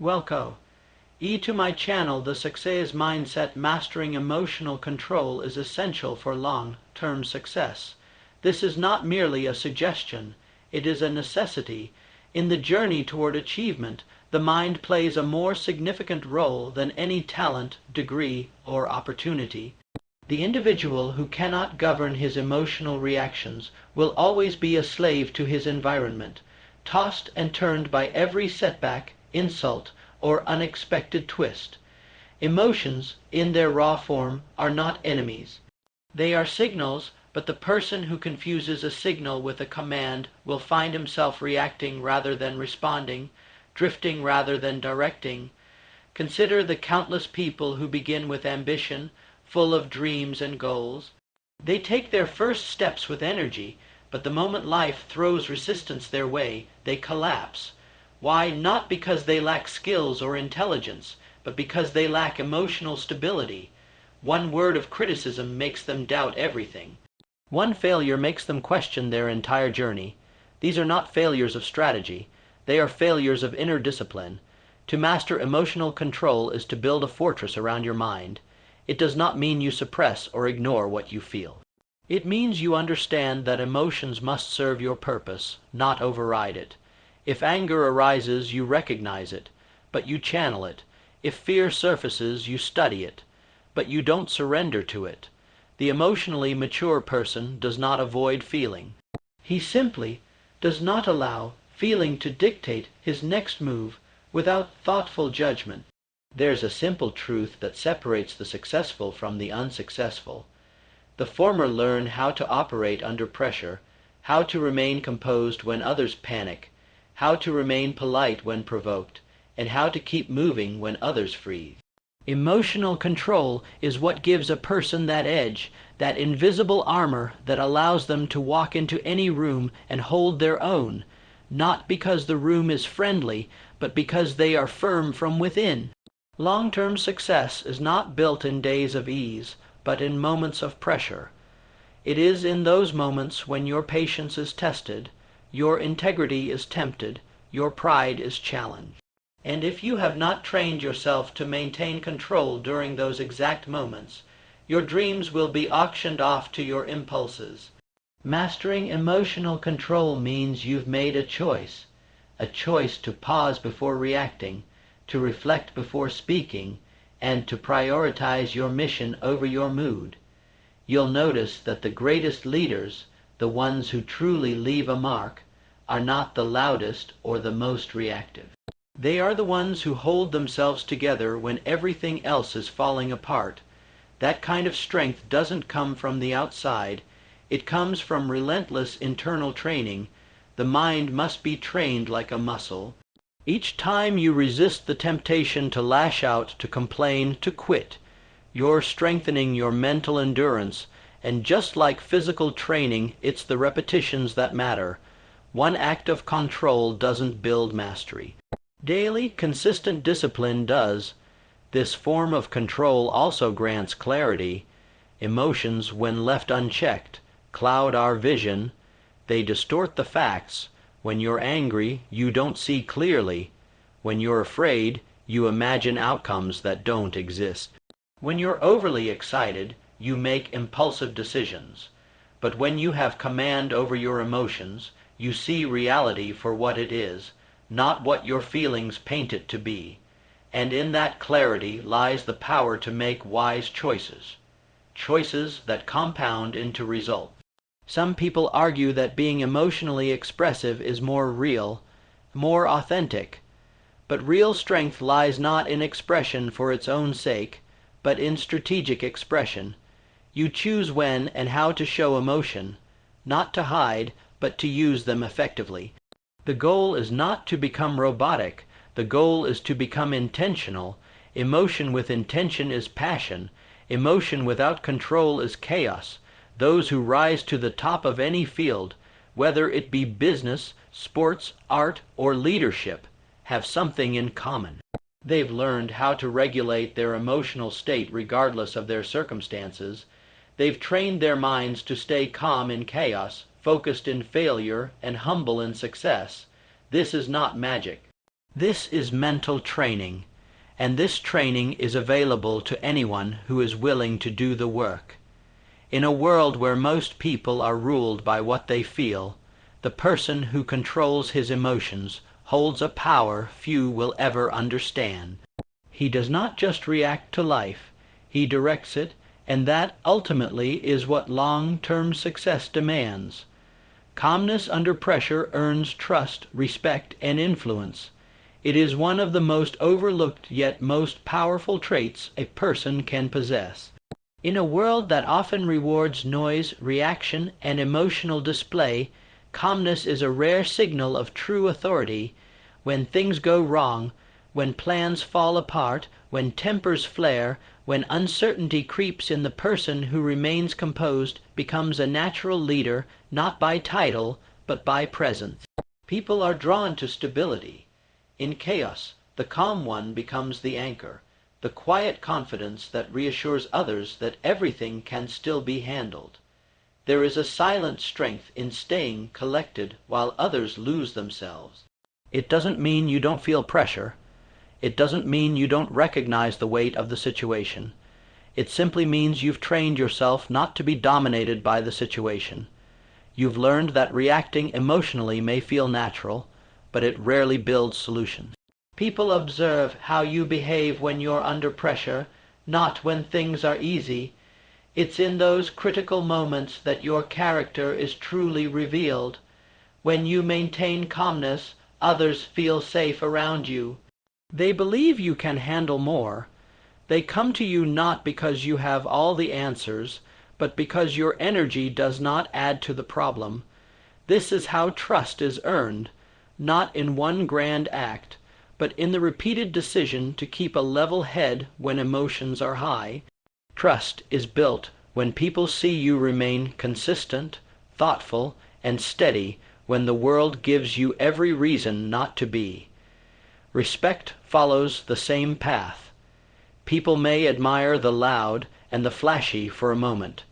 Welcome. To my channel, the Success Mindset Mastering Emotional Control is essential for long-term success. This is not merely a suggestion, it is a necessity. In the journey toward achievement, the mind plays a more significant role than any talent, degree, or opportunity. The individual who cannot govern his emotional reactions will always be a slave to his environment, tossed and turned by every setback, insult, or unexpected twist. Emotions, in their raw form, are not enemies. They are signals, but the person who confuses a signal with a command will find himself reacting rather than responding, drifting rather than directing. Consider the countless people who begin with ambition, full of dreams and goals. They take their first steps with energy, but the moment life throws resistance their way, they collapse. Why? Not because they lack skills or intelligence, but because they lack emotional stability. One word of criticism makes them doubt everything. One failure makes them question their entire journey. These are not failures of strategy. They are failures of inner discipline. To master emotional control is to build a fortress around your mind. It does not mean you suppress or ignore what you feel. It means you understand that emotions must serve your purpose, not override it. If anger arises, you recognize it, but you channel it. If fear surfaces, you study it, but you don't surrender to it. The emotionally mature person does not avoid feeling. He simply does not allow feeling to dictate his next move without thoughtful judgment. There's a simple truth that separates the successful from the unsuccessful. The former learn how to operate under pressure, how to remain composed when others panic, how to remain polite when provoked, and how to keep moving when others freeze. Emotional control is what gives a person that edge, that invisible armor that allows them to walk into any room and hold their own, not because the room is friendly, but because they are firm from within. Long-term success is not built in days of ease, but in moments of pressure. It is in those moments when your patience is tested, your integrity is tempted, your pride is challenged. And if you have not trained yourself to maintain control during those exact moments, your dreams will be auctioned off to your impulses. Mastering emotional control means you've made a choice to pause before reacting, to reflect before speaking, and to prioritize your mission over your mood. You'll notice that the greatest leaders, the ones who truly leave a mark, are not the loudest or the most reactive. They are the ones who hold themselves together when everything else is falling apart. That kind of strength doesn't come from the outside. It comes from relentless internal training. The mind must be trained like a muscle. Each time you resist the temptation to lash out, to complain, to quit, you're strengthening your mental endurance, and just like physical training, it's the repetitions that matter. One act of control doesn't build mastery. Daily, consistent discipline does. This form of control also grants clarity. Emotions, when left unchecked, cloud our vision. They distort the facts. When you're angry, you don't see clearly. When you're afraid, you imagine outcomes that don't exist. When you're overly excited, you make impulsive decisions. But when you have command over your emotions, you see reality for what it is, not what your feelings paint it to be. And in that clarity lies the power to make wise choices. Choices that compound into results. Some people argue that being emotionally expressive is more real, more authentic. But real strength lies not in expression for its own sake, but in strategic expression. You choose when and how to show emotion, not to hide, but to use them effectively. The goal is not to become robotic. The goal is to become intentional. Emotion with intention is passion. Emotion without control is chaos. Those who rise to the top of any field, whether it be business, sports, art, or leadership, have something in common. They've learned how to regulate their emotional state regardless of their circumstances. They've trained their minds to stay calm in chaos, focused in failure, and humble in success. This is not magic. This is mental training, and this training is available to anyone who is willing to do the work. In a world where most people are ruled by what they feel, the person who controls his emotions holds a power few will ever understand. He does not just react to life, he directs it, and that ultimately is what long-term success demands. Calmness under pressure earns trust, respect, and influence. It is one of the most overlooked yet most powerful traits a person can possess. In a world that often rewards noise, reaction, and emotional display, calmness is a rare signal of true authority. When things go wrong, when plans fall apart, when tempers flare, when uncertainty creeps in, the person who remains composed becomes a natural leader, not by title, but by presence. People are drawn to stability. In chaos, the calm one becomes the anchor, the quiet confidence that reassures others that everything can still be handled. There is a silent strength in staying collected while others lose themselves. It doesn't mean you don't feel pressure. It doesn't mean you don't recognize the weight of the situation. It simply means you've trained yourself not to be dominated by the situation. You've learned that reacting emotionally may feel natural, but it rarely builds solutions. People observe how you behave when you're under pressure, not when things are easy. It's in those critical moments that your character is truly revealed. When you maintain calmness, others feel safe around you. They believe you can handle more. They come to you not because you have all the answers, but because your energy does not add to the problem. This is how trust is earned, not in one grand act, but in the repeated decision to keep a level head when emotions are high. Trust is built when people see you remain consistent, thoughtful, and steady when the world gives you every reason not to be. Respect follows the same path. People may admire the loud and the flashy for a moment,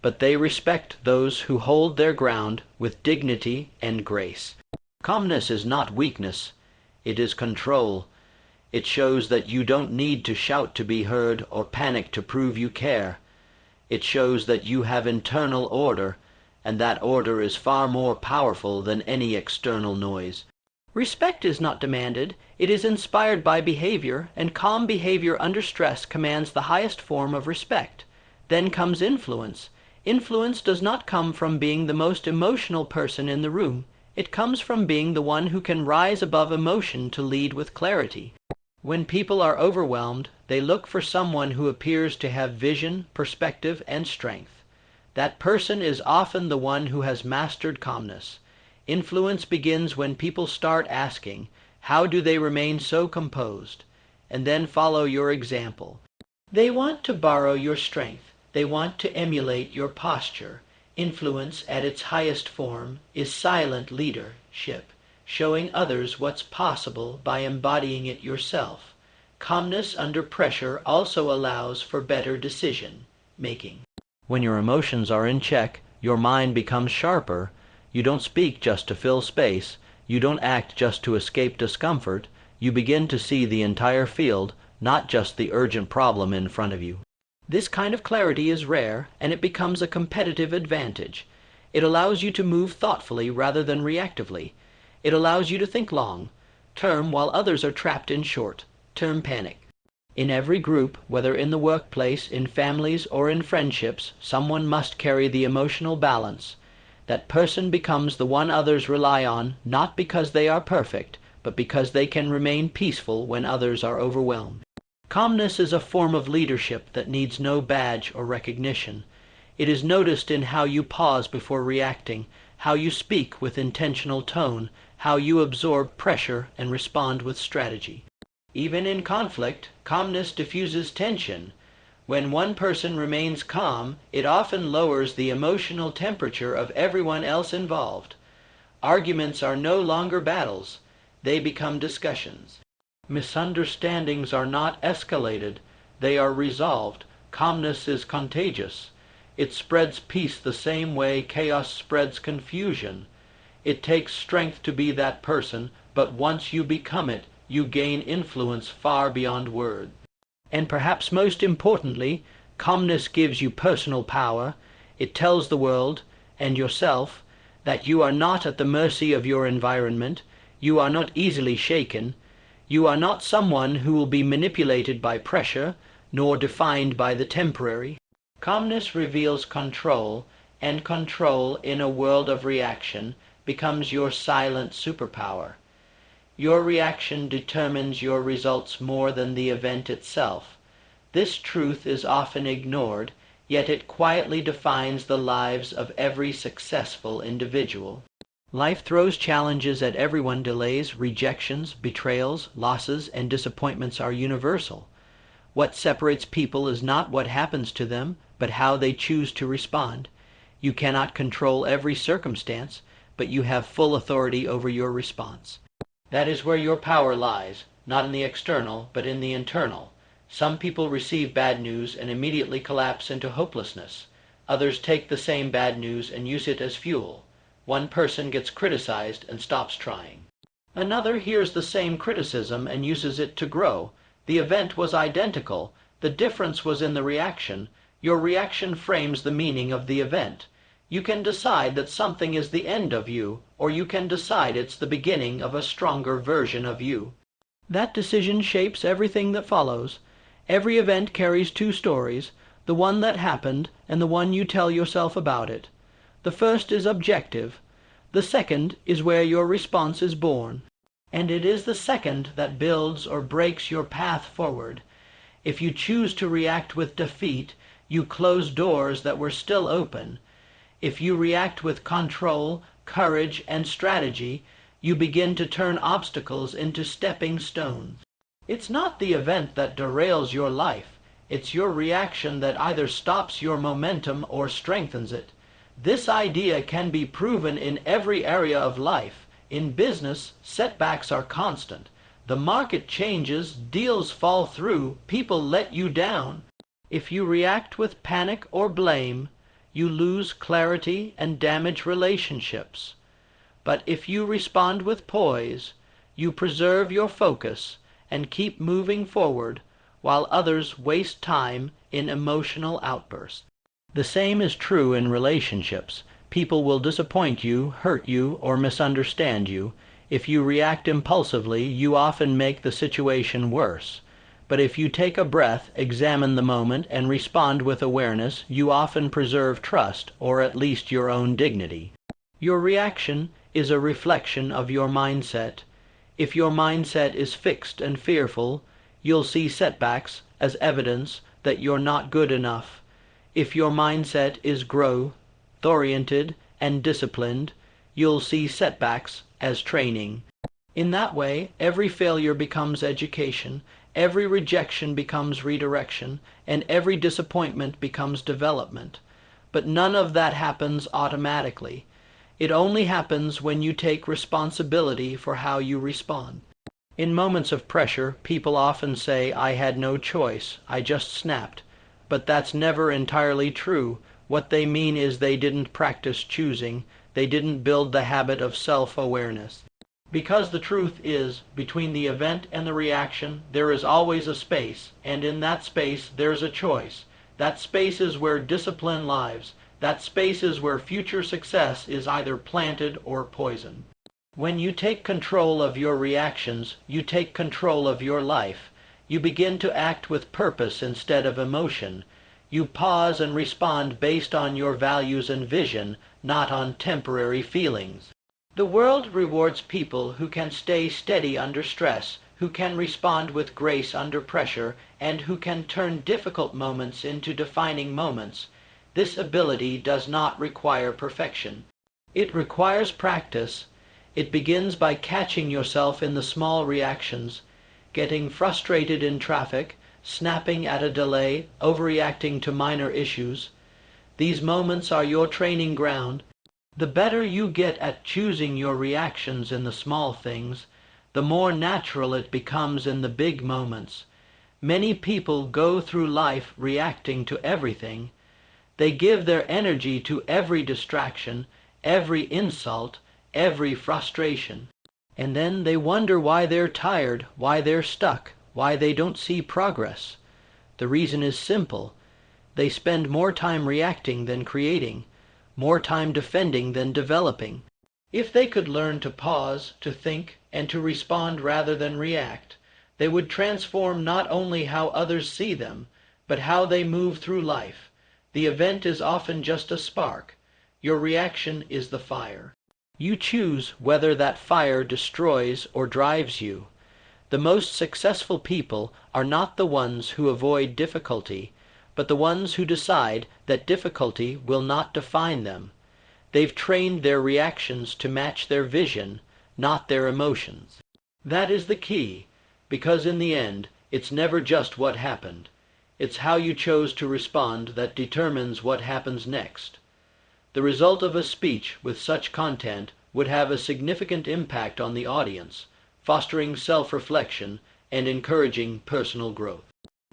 but they respect those who hold their ground with dignity and grace. Calmness is not weakness. It is control. It shows that you don't need to shout to be heard or panic to prove you care. It shows that you have internal order, and that order is far more powerful than any external noise. Respect is not demanded. It is inspired by behavior, and calm behavior under stress commands the highest form of respect. Then comes influence. Influence does not come from being the most emotional person in the room. It comes from being the one who can rise above emotion to lead with clarity. When people are overwhelmed, they look for someone who appears to have vision, perspective, and strength. That person is often the one who has mastered calmness. Influence begins when people start asking, how do they remain so composed? And then follow your example. They want to borrow your strength. They want to emulate your posture. Influence at its highest form is silent leadership, showing others what's possible by embodying it yourself. Calmness under pressure also allows for better decision making. When your emotions are in check, your mind becomes sharper. You don't speak just to fill space. You don't act just to escape discomfort. You begin to see the entire field, not just the urgent problem in front of you. This kind of clarity is rare, and it becomes a competitive advantage. It allows you to move thoughtfully rather than reactively. It allows you to think long-term while others are trapped in short-term panic. In every group, whether in the workplace, in families, or in friendships, someone must carry the emotional balance. That person becomes the one others rely on, not because they are perfect, but because they can remain peaceful when others are overwhelmed. Calmness is a form of leadership that needs no badge or recognition. It is noticed in how you pause before reacting, how you speak with intentional tone, how you absorb pressure and respond with strategy. Even in conflict, calmness diffuses tension. When one person remains calm, it often lowers the emotional temperature of everyone else involved. Arguments are no longer battles. They become discussions. Misunderstandings are not escalated. They are resolved. Calmness is contagious. It spreads peace the same way chaos spreads confusion. It takes strength to be that person, but once you become it, you gain influence far beyond words. And perhaps most importantly, calmness gives you personal power. It tells the world and yourself that you are not at the mercy of your environment, you are not easily shaken, you are not someone who will be manipulated by pressure, nor defined by the temporary. Calmness reveals control, and control in a world of reaction becomes your silent superpower. Your reaction determines your results more than the event itself. This truth is often ignored, yet it quietly defines the lives of every successful individual. Life throws challenges at everyone. Delays, rejections, betrayals, losses, and disappointments are universal. What separates people is not what happens to them, but how they choose to respond. You cannot control every circumstance, but you have full authority over your response. That is where your power lies, not in the external, but in the internal. Some people receive bad news and immediately collapse into hopelessness. Others take the same bad news and use it as fuel. One person gets criticized and stops trying. Another hears the same criticism and uses it to grow. The event was identical. The difference was in the reaction. Your reaction frames the meaning of the event. You can decide that something is the end of you, or you can decide it's the beginning of a stronger version of you. That decision shapes everything that follows. Every event carries two stories, the one that happened and the one you tell yourself about it. The first is objective. The second is where your response is born. And it is the second that builds or breaks your path forward. If you choose to react with defeat, you close doors that were still open. If you react with control, courage, and strategy, you begin to turn obstacles into stepping stones. It's not the event that derails your life. It's your reaction that either stops your momentum or strengthens it. This idea can be proven in every area of life. In business, setbacks are constant. The market changes, deals fall through, people let you down. If you react with panic or blame, you lose clarity and damage relationships. But if you respond with poise, you preserve your focus and keep moving forward while others waste time in emotional outbursts. The same is true in relationships. People will disappoint you, hurt you, or misunderstand you. If you react impulsively, you often make the situation worse. But if you take a breath, examine the moment, and respond with awareness, you often preserve trust, or at least your own dignity. Your reaction is a reflection of your mindset. If your mindset is fixed and fearful, you'll see setbacks as evidence that you're not good enough. If your mindset is growth-oriented and disciplined, you'll see setbacks as training. In that way, every failure becomes education, every rejection becomes redirection, and every disappointment becomes development. But none of that happens automatically. It only happens when you take responsibility for how you respond. In moments of pressure, people often say, "I had no choice, I just snapped." But that's never entirely true. What they mean is they didn't practice choosing. They didn't build the habit of self-awareness. Because the truth is, between the event and the reaction, there is always a space, and in that space there's a choice. That space is where discipline lives. That space is where future success is either planted or poisoned. When you take control of your reactions, you take control of your life. You begin to act with purpose instead of emotion. You pause and respond based on your values and vision, not on temporary feelings. The world rewards people who can stay steady under stress, who can respond with grace under pressure, and who can turn difficult moments into defining moments. This ability does not require perfection. It requires practice. It begins by catching yourself in the small reactions, getting frustrated in traffic, snapping at a delay, overreacting to minor issues. These moments are your training ground. The better you get at choosing your reactions in the small things, the more natural it becomes in the big moments. Many people go through life reacting to everything. They give their energy to every distraction, every insult, every frustration. And then they wonder why they're tired, why they're stuck, why they don't see progress. The reason is simple. They spend more time reacting than creating, more time defending than developing. If they could learn to pause, to think, and to respond rather than react, they would transform not only how others see them, but how they move through life. The event is often just a spark. Your reaction is the fire. You choose whether that fire destroys or drives you. The most successful people are not the ones who avoid difficulty, but the ones who decide that difficulty will not define them. They've trained their reactions to match their vision, not their emotions. That is the key, because in the end, it's never just what happened. It's how you chose to respond that determines what happens next. The result of a speech with such content would have a significant impact on the audience, fostering self-reflection and encouraging personal growth.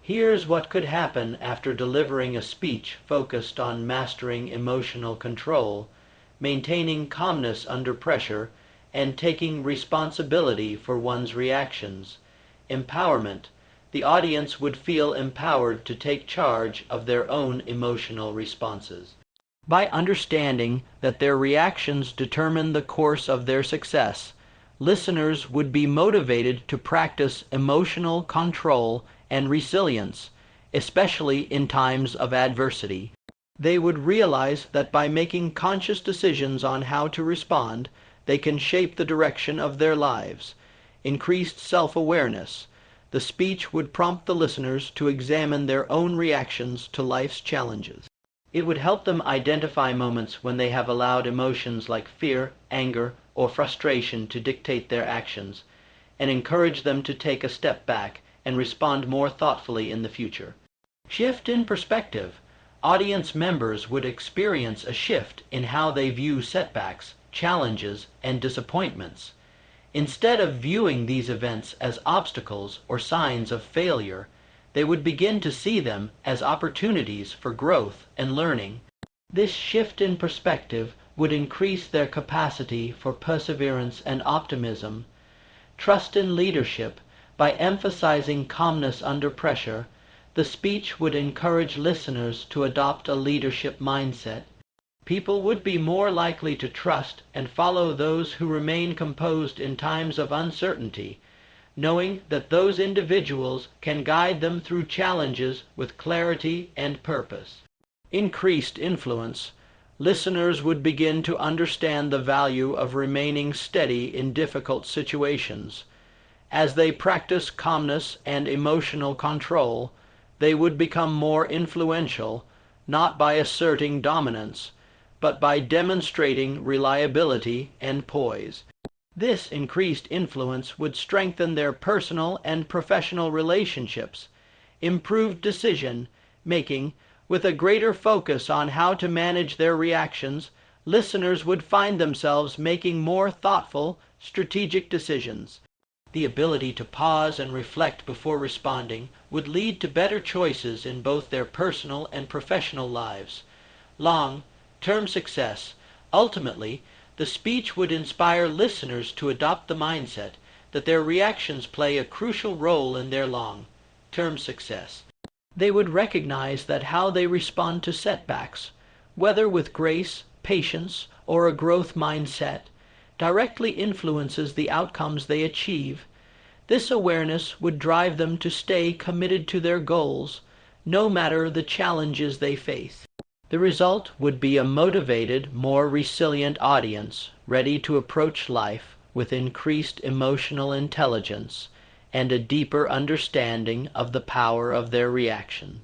Here's what could happen after delivering a speech focused on mastering emotional control, maintaining calmness under pressure, and taking responsibility for one's reactions. Empowerment. The audience would feel empowered to take charge of their own emotional responses. By understanding that their reactions determine the course of their success, listeners would be motivated to practice emotional control and resilience, especially in times of adversity. They would realize that by making conscious decisions on how to respond, they can shape the direction of their lives. Increased self-awareness. The speech would prompt the listeners to examine their own reactions to life's challenges. It would help them identify moments when they have allowed emotions like fear, anger, or frustration to dictate their actions, and encourage them to take a step back and respond more thoughtfully in the future. Shift in perspective. Audience members would experience a shift in how they view setbacks, challenges, and disappointments. Instead of viewing these events as obstacles or signs of failure, they would begin to see them as opportunities for growth and learning. This shift in perspective would increase their capacity for perseverance and optimism. Trust in leadership. By emphasizing calmness under pressure, the speech would encourage listeners to adopt a leadership mindset. People would be more likely to trust and follow those who remain composed in times of uncertainty, knowing that those individuals can guide them through challenges with clarity and purpose. Increased influence. Listeners would begin to understand the value of remaining steady in difficult situations. As they practice calmness and emotional control, they would become more influential, not by asserting dominance, but by demonstrating reliability and poise. This increased influence would strengthen their personal and professional relationships, improve decision-making. With a greater focus on how to manage their reactions, listeners would find themselves making more thoughtful, strategic decisions. The ability to pause and reflect before responding would lead to better choices in both their personal and professional lives. Long-term success. Ultimately, the speech would inspire listeners to adopt the mindset that their reactions play a crucial role in their long-term success. They would recognize that how they respond to setbacks, whether with grace, patience, or a growth mindset, directly influences the outcomes they achieve. This awareness would drive them to stay committed to their goals, no matter the challenges they face. The result would be a motivated, more resilient audience, ready to approach life with increased emotional intelligence and a deeper understanding of the power of their reaction.